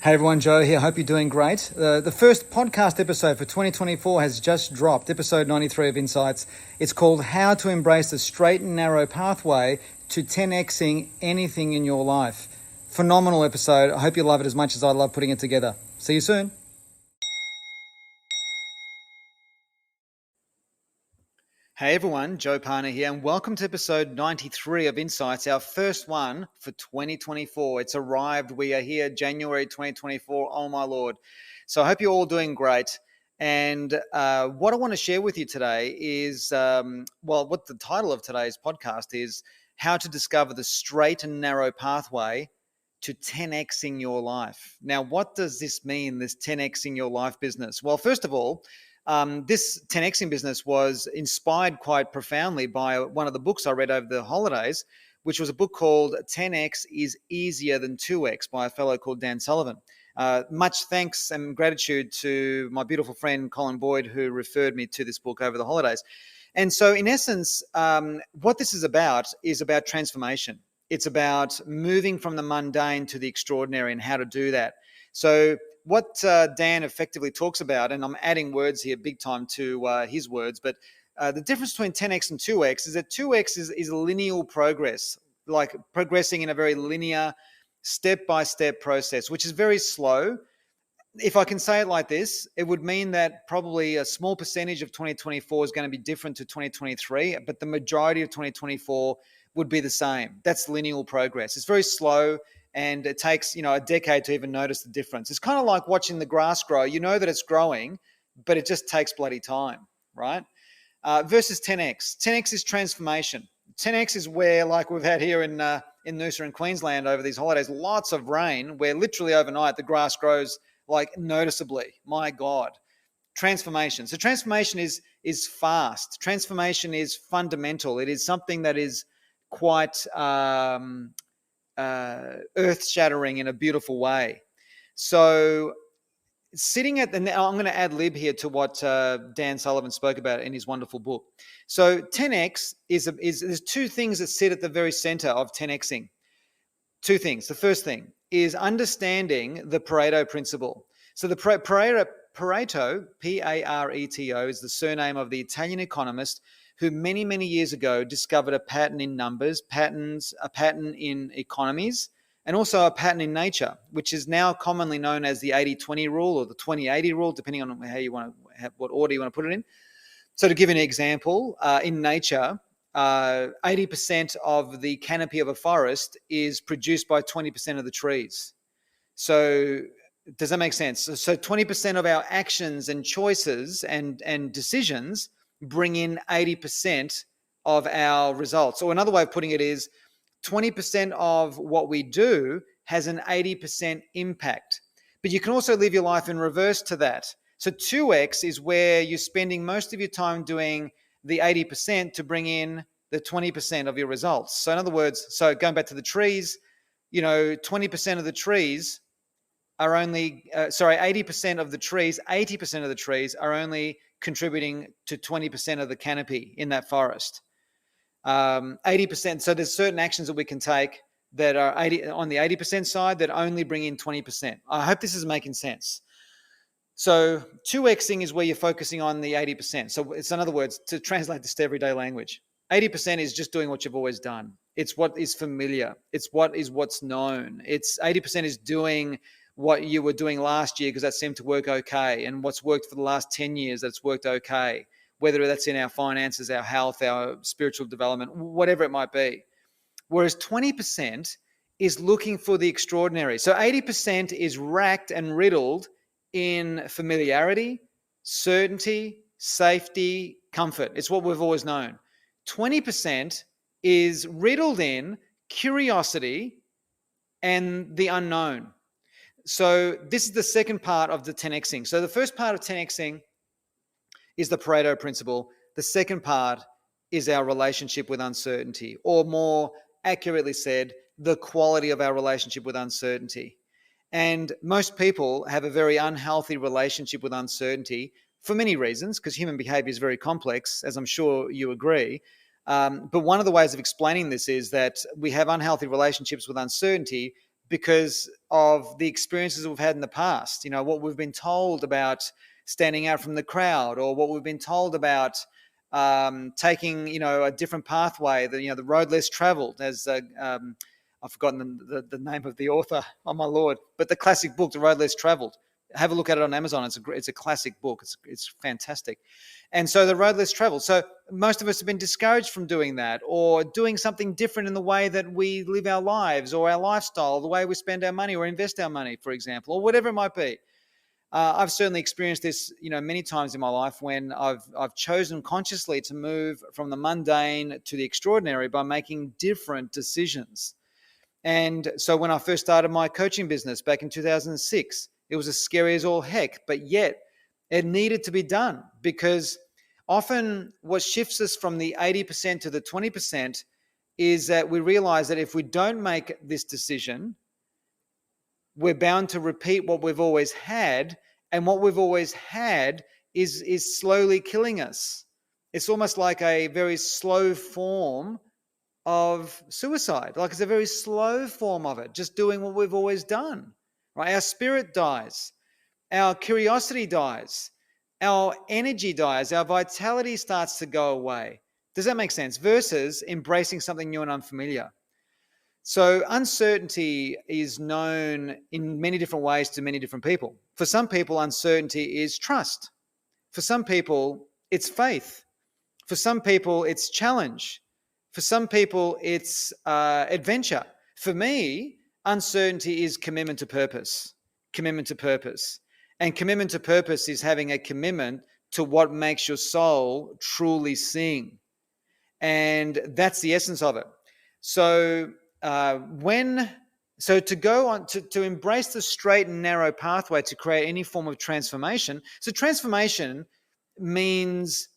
Hey everyone, Joe here. Hope you're doing great. The first podcast episode for 2024 has just dropped, episode 93 of Insights. It's called How to Embrace the Straight and Narrow Pathway to 10xing Anything in Your Life. Phenomenal episode. I hope you love it as much as I love putting it together. See you soon. Hey everyone, Joe Parner here, and welcome to episode 93 of Insights, our first one for 2024. It's arrived. We are here, January 2024. Oh my Lord. So I hope you're all doing great. And what I want to share with you today is, what the title of today's podcast is, How to Discover the Straight and Narrow Pathway to 10xing Your Life. Now, what does this mean, this 10xing Your Life business? Well, first of all, this 10xing business was inspired quite profoundly by one of the books I read over the holidays, which was a book called 10x is Easier Than 2x by a fellow called Dan Sullivan. Much thanks and gratitude to my beautiful friend Colin Boyd, who referred me to this book over the holidays. And so in essence, what this is about transformation. It's about moving from the mundane to the extraordinary and how to do that. So what Dan effectively talks about, and I'm adding words here big time to his words, but the difference between 10x and 2x is that 2x is linear progress, like progressing in a very linear, step-by-step process, which is very slow. If I can say it like this, it would mean that probably a small percentage of 2024 is going to be different to 2023, but the majority of 2024 would be the same. That's linear progress. It's very slow. And it takes, a decade to even notice the difference. It's kind of like watching the grass grow. You know that it's growing, but it just takes bloody time, right? Versus 10x. 10x is transformation. 10x is where, like we've had here in Noosa in Queensland over these holidays, lots of rain, where literally overnight the grass grows like noticeably. My God. Transformation. So transformation is fast. Transformation is fundamental. It is something that is quite earth-shattering in a beautiful way. So I'm going to add lib here to what Dan Sullivan spoke about in his wonderful book. So 10x there's two things that sit at the very center of 10xing. Two things. The first thing is understanding the Pareto principle. So the Pareto, P-A-R-E-T-O, is the surname of the Italian economist who many, many years ago discovered a pattern in numbers, a pattern in economies, and also a pattern in nature, which is now commonly known as the 80-20 rule or the 20-80 rule, depending on what order you want to put it in. So to give an example, in nature, 80% of the canopy of a forest is produced by 20% of the trees. So does that make sense? So 20% of our actions and choices and decisions bring in 80% of our results. Or another way of putting it is 20% of what we do has an 80% impact. But you can also live your life in reverse to that. So 2x is where you're spending most of your time doing the 80% to bring in the 20% of your results. So in other words, so going back to the trees, 20% of the trees are only, 80% of the trees, 80% of the trees are only contributing to 20% of the canopy in that forest. 80%. So there's certain actions that we can take that are on the 80% side that only bring in 20%. I hope this is making sense. So 2xing is where you're focusing on the 80%. So it's, in other words, to translate this to everyday language, 80% is just doing what you've always done. It's what is familiar. It's what's known. It's 80% is doing what you were doing last year because that seemed to work okay, and what's worked for the last 10 years that's worked okay, whether that's in our finances, our health, our spiritual development, whatever it might be. Whereas 20% is looking for the extraordinary. So 80% is racked and riddled in familiarity, certainty, safety, comfort. It's what we've always known. 20% is riddled in curiosity and the unknown. So this is the second part of the 10xing. So the first part of 10xing is the Pareto principle. The second part is our relationship with uncertainty, or more accurately said, the quality of our relationship with uncertainty. And most people have a very unhealthy relationship with uncertainty for many reasons, because human behavior is very complex, as I'm sure you agree. But one of the ways of explaining this is that we have unhealthy relationships with uncertainty because of the experiences we've had in the past. What we've been told about standing out from the crowd, or what we've been told about taking, a different pathway, the road less traveled, as I've forgotten the name of the author. Oh my Lord! But the classic book, The Road Less Traveled. Have a look at it on Amazon. It's a classic book. It's fantastic. And so the road less traveled. So most of us have been discouraged from doing that, or doing something different in the way that we live our lives, or our lifestyle, the way we spend our money or invest our money, for example, or whatever it might be. I've certainly experienced this, many times in my life, when I've chosen consciously to move from the mundane to the extraordinary by making different decisions. And so when I first started my coaching business back in 2006, it was as scary as all heck, but yet it needed to be done, because often what shifts us from the 80% to the 20% is that we realize that if we don't make this decision, we're bound to repeat what we've always had, and what we've always had is slowly killing us. It's almost like a very slow form of suicide. Like, it's a very slow form of it, just doing what we've always done, right? Our spirit dies, our curiosity dies, our energy dies, our vitality starts to go away. Does that make sense? Versus embracing something new and unfamiliar. So uncertainty is known in many different ways to many different people. For some people, uncertainty is trust. For some people, it's faith. For some people, it's challenge. For some people, it's adventure. For me, uncertainty is commitment to purpose. Commitment to purpose. And commitment to purpose is having a commitment to what makes your soul truly sing. And that's the essence of it. So to go on to embrace the straight and narrow pathway to create any form of transformation. So transformation means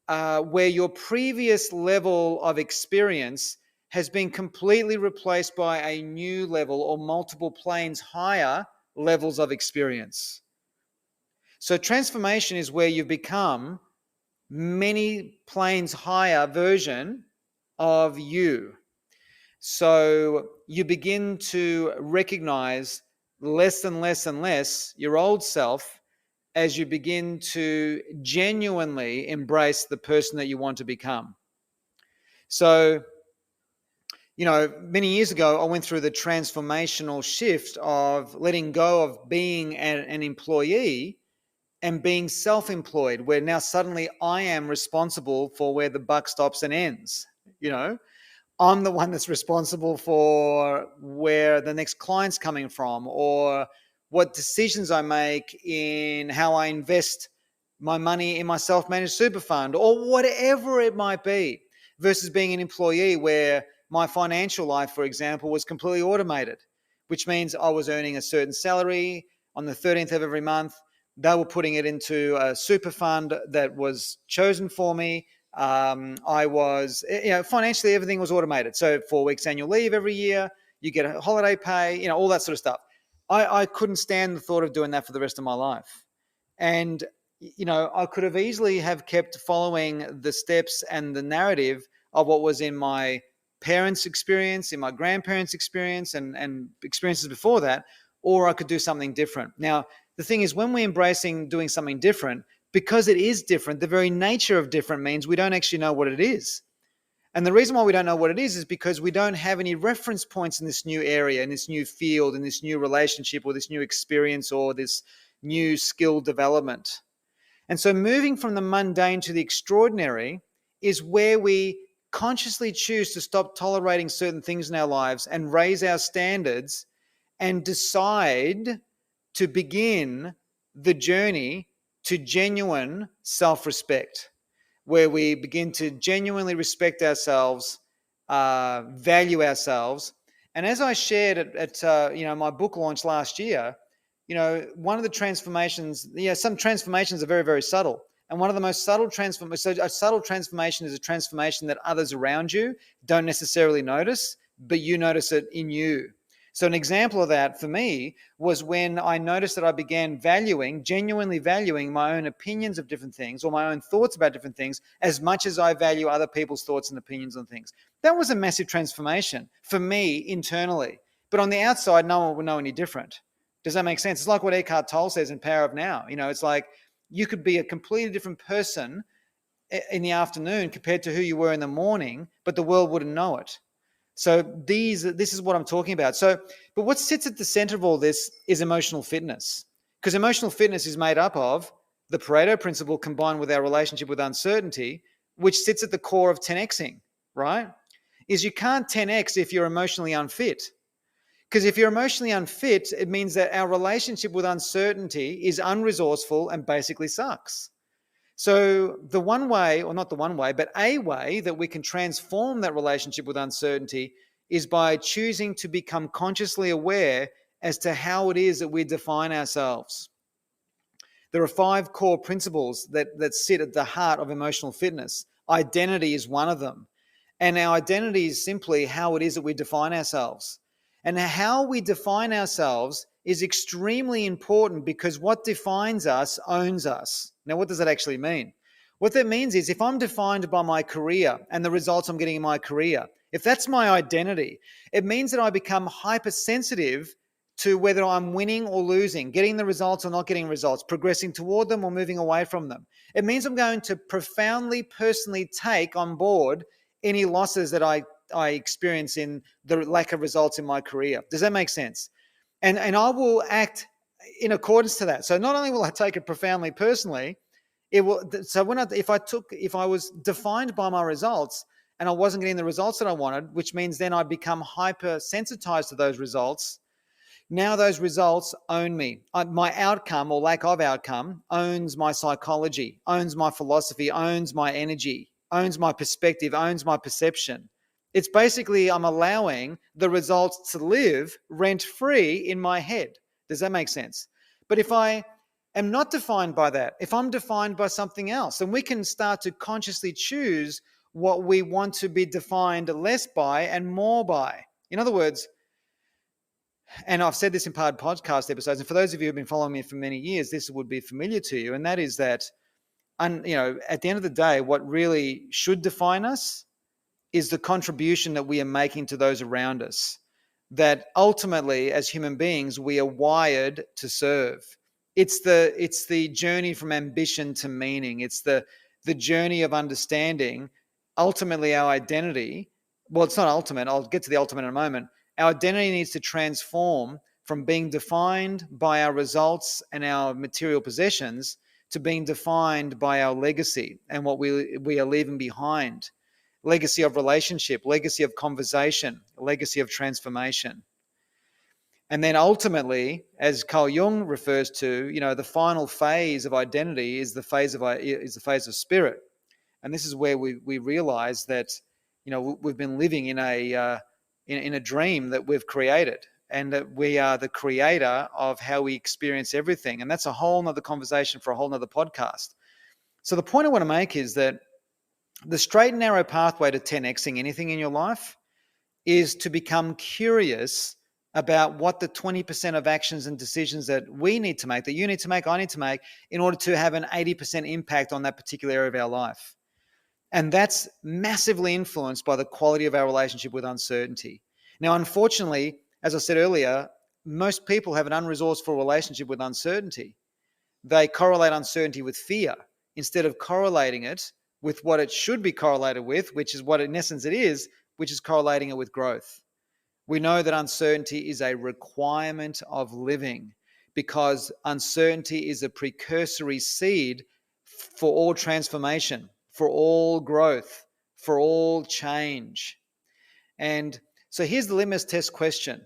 where your previous level of experience has been completely replaced by a new level, or multiple planes higher levels of experience. So transformation is where you've become many planes higher version of you. So you begin to recognize less and less and less your old self, as you begin to genuinely embrace the person that you want to become. So, many years ago, I went through the transformational shift of letting go of being an employee and being self-employed, where now suddenly I am responsible for where the buck stops and ends. I'm the one that's responsible for where the next client's coming from, or what decisions I make in how I invest my money in my self-managed super fund, or whatever it might be, versus being an employee where my financial life, for example, was completely automated, which means I was earning a certain salary on the 13th of every month. They were putting it into a super fund that was chosen for me. I was, financially, everything was automated. So 4 weeks annual leave every year, you get a holiday pay, all that sort of stuff. I couldn't stand the thought of doing that for the rest of my life. And, I could have easily have kept following the steps and the narrative of what was in my parents' experience, in my grandparents' experience, and experiences before that, or I could do something different. Now, the thing is, when we're embracing doing something different, because it is different, the very nature of different means we don't actually know what it is. And the reason why we don't know what it is because we don't have any reference points in this new area, in this new field, in this new relationship, or this new experience, or this new skill development. And so moving from the mundane to the extraordinary is where we consciously choose to stop tolerating certain things in our lives and raise our standards and decide to begin the journey to genuine self-respect, where we begin to genuinely respect ourselves, value ourselves. And as I shared at my book launch last year, one of the transformations, some transformations are very, very subtle. And one of the most subtle transformations, so a subtle transformation is a transformation that others around you don't necessarily notice, but you notice it in you. So an example of that for me was when I noticed that I began genuinely valuing my own opinions of different things, or my own thoughts about different things, as much as I value other people's thoughts and opinions on things. That was a massive transformation for me internally. But on the outside, no one will know any different. Does that make sense? It's like what Eckhart Tolle says in Power of Now. It's like you could be a completely different person in the afternoon compared to who you were in the morning, but the world wouldn't know it. So this is what I'm talking about. But what sits at the center of all this is emotional fitness, because emotional fitness is made up of the Pareto principle combined with our relationship with uncertainty, which sits at the core of 10xing, right? Is you can't 10x if you're emotionally unfit. Because if you're emotionally unfit, it means that our relationship with uncertainty is unresourceful and basically sucks. So the one way, or not the one way, but a way that we can transform that relationship with uncertainty is by choosing to become consciously aware as to how it is that we define ourselves. There are 5 core principles that sit at the heart of emotional fitness. Identity is one of them. And our identity is simply how it is that we define ourselves. And how we define ourselves is extremely important, because what defines us owns us. Now, what does that actually mean? What that means is if I'm defined by my career and the results I'm getting in my career, if that's my identity, it means that I become hypersensitive to whether I'm winning or losing, getting the results or not getting results, progressing toward them or moving away from them. It means I'm going to profoundly personally take on board any losses that I experience in the lack of results in my career. Does that make sense? And I will act in accordance to that. So not only will I take it profoundly personally, it will. So if I was defined by my results and I wasn't getting the results that I wanted, which means then I become hypersensitized to those results. Now those results own me. My outcome or lack of outcome owns my psychology, owns my philosophy, owns my energy, owns my perspective, owns my perception. It's basically I'm allowing the results to live rent-free in my head. Does that make sense? But if I am not defined by that, if I'm defined by something else, then we can start to consciously choose what we want to be defined less by and more by. In other words, and I've said this in past podcast episodes, and for those of you who've been following me for many years, this would be familiar to you, and that is that, at the end of the day, what really should define us is the contribution that we are making to those around us. That ultimately, as human beings, we are wired to serve. It's the journey from ambition to meaning. It's the journey of understanding. Ultimately, our identity. Well, it's not ultimate. I'll get to the ultimate in a moment. Our identity needs to transform from being defined by our results and our material possessions to being defined by our legacy and what we are leaving behind. Legacy of relationship, legacy of conversation, legacy of transformation. And then ultimately, as Carl Jung refers to, the final phase of identity is the phase of spirit. And this is where we realize that, we've been living in a dream that we've created, and that we are the creator of how we experience everything. And that's a whole nother conversation for a whole nother podcast. So the point I want to make is that the straight and narrow pathway to 10xing anything in your life is to become curious about what the 20% of actions and decisions that we need to make, that you need to make, I need to make, in order to have an 80% impact on that particular area of our life. And that's massively influenced by the quality of our relationship with uncertainty. Now, unfortunately, as I said earlier, most people have an unresourceful relationship with uncertainty. They correlate uncertainty with fear instead of correlating it with what it should be correlated with, which is what in essence it is, which is correlating it with growth. We know that uncertainty is a requirement of living, because uncertainty is a precursory seed for all transformation, for all growth, for all change. And so here's the litmus test question.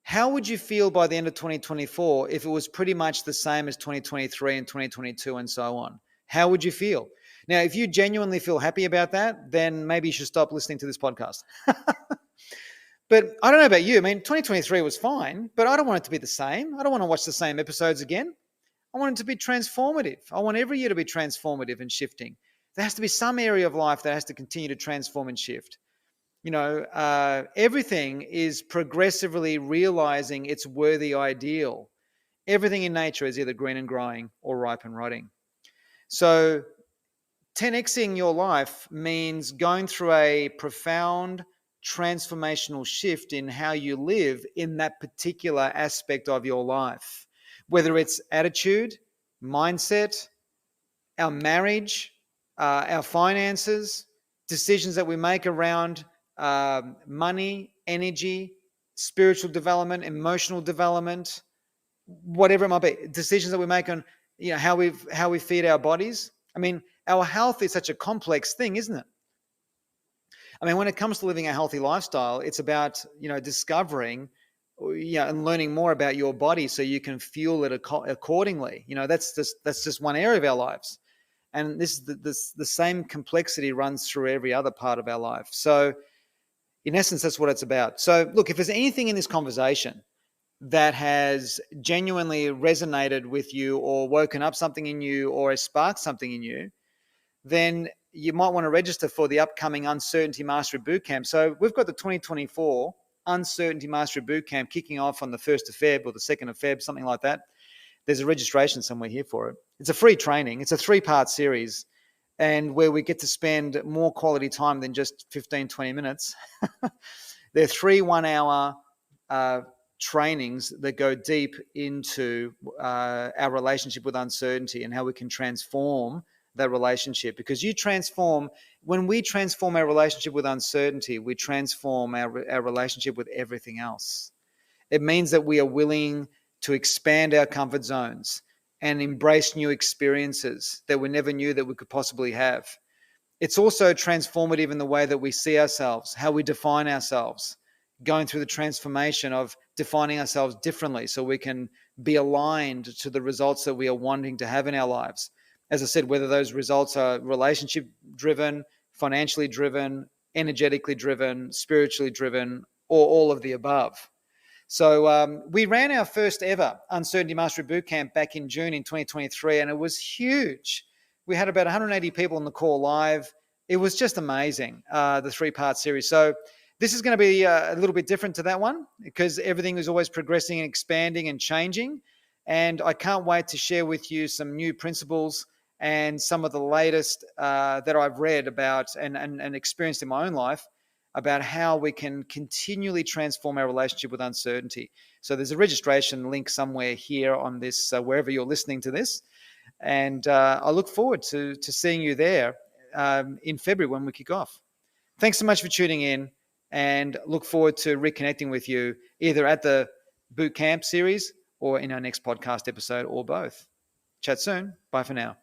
How would you feel by the end of 2024 if it was pretty much the same as 2023 and 2022 and so on? How would you feel? Now, if you genuinely feel happy about that, then maybe you should stop listening to this podcast. But I don't know about you. I mean, 2023 was fine, but I don't want it to be the same. I don't want to watch the same episodes again. I want it to be transformative. I want every year to be transformative and shifting. There has to be some area of life that has to continue to transform and shift. Everything is progressively realizing its worthy ideal. Everything in nature is either green and growing or ripe and rotting. So 10xing your life means going through a profound transformational shift in how you live in that particular aspect of your life, whether it's attitude, mindset, our marriage, our finances, decisions that we make around money, energy, spiritual development, emotional development, whatever it might be, decisions that we make on how we feed our bodies. I mean, our health is such a complex thing, isn't it? I mean, when it comes to living a healthy lifestyle, it's about discovering and learning more about your body so you can fuel it accordingly. That's just one area of our lives. And the same complexity runs through every other part of our life. So in essence, that's what it's about. So look, if there's anything in this conversation that has genuinely resonated with you or woken up something in you or has sparked something in you, then you might want to register for the upcoming Uncertainty Mastery Bootcamp. So we've got the 2024 Uncertainty Mastery Bootcamp kicking off on the 1st of Feb or the 2nd of Feb, something like that. There's a registration somewhere here for it. It's a free training. It's a 3-part series, and where we get to spend more quality time than just 15, 20 minutes. They're 3 1-hour trainings that go deep into our relationship with uncertainty and how we can transform that relationship. Because when we transform our relationship with uncertainty, we transform our relationship with everything else. It means that we are willing to expand our comfort zones and embrace new experiences that we never knew that we could possibly have. It's also transformative in the way that we see ourselves, how we define ourselves, going through the transformation of defining ourselves differently so we can be aligned to the results that we are wanting to have in our lives. As I said, whether those results are relationship driven, financially driven, energetically driven, spiritually driven, or all of the above. So we ran our first ever Uncertainty Mastery Bootcamp back in June in 2023, and it was huge. We had about 180 people on the call live. It was just amazing, the 3-part series. So this is going to be a little bit different to that one because everything is always progressing and expanding and changing. And I can't wait to share with you some new principles and some of the latest that I've read about and experienced in my own life about how we can continually transform our relationship with uncertainty. So there's a registration link somewhere here on this, wherever you're listening to this. And I look forward to seeing you there in February when we kick off. Thanks so much for tuning in, and look forward to reconnecting with you either at the bootcamp series or in our next podcast episode or both. Chat soon. Bye for now.